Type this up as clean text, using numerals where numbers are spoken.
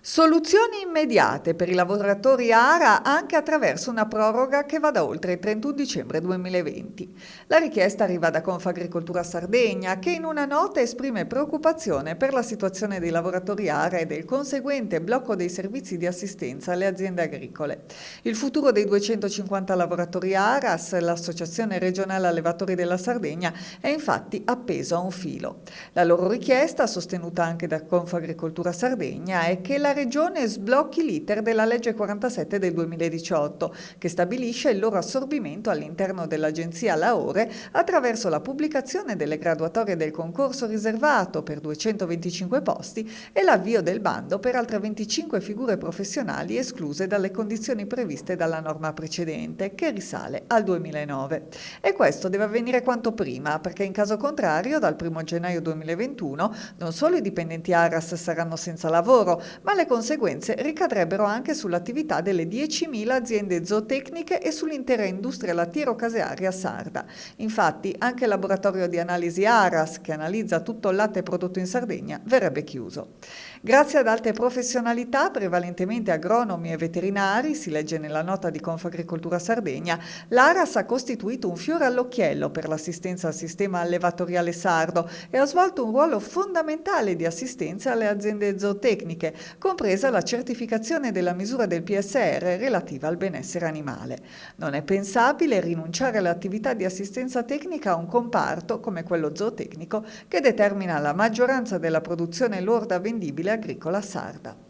Soluzioni immediate per i lavoratori ARA anche attraverso una proroga che vada oltre il 31 dicembre 2020. La richiesta arriva da Confagricoltura Sardegna, che in una nota esprime preoccupazione per la situazione dei lavoratori ARA e del conseguente blocco dei servizi di assistenza alle aziende agricole. Il futuro dei 250 lavoratori ARAS, l'Associazione Regionale Allevatori della Sardegna, è infatti appeso a un filo. La loro richiesta, sostenuta anche da Confagricoltura Sardegna, è che la Regione sblocchi l'iter della legge 47 del 2018, che stabilisce il loro assorbimento all'interno dell'Agenzia Laore attraverso la pubblicazione delle graduatorie del concorso riservato per 225 posti e l'avvio del bando per altre 25 figure professionali escluse dalle condizioni previste dalla norma precedente, che risale al 2009. E questo deve avvenire quanto prima, perché in caso contrario, dal 1 gennaio 2021, non solo i dipendenti ARAS saranno senza lavoro, ma le conseguenze ricadrebbero anche sull'attività delle 10.000 aziende zootecniche e sull'intera industria lattiero-casearia sarda. Infatti, anche il laboratorio di analisi ARAS, che analizza tutto il latte prodotto in Sardegna, verrebbe chiuso. Grazie ad alte professionalità, prevalentemente agronomi e veterinari, si legge nella nota di Confagricoltura Sardegna, l'ARAS ha costituito un fiore all'occhiello per l'assistenza al sistema allevatoriale sardo e ha svolto un ruolo fondamentale di assistenza alle aziende zootecniche, compresa la certificazione della misura del PSR relativa al benessere animale. Non è pensabile rinunciare all'attività di assistenza tecnica a un comparto come quello zootecnico che determina la maggioranza della produzione lorda vendibile agricola sarda.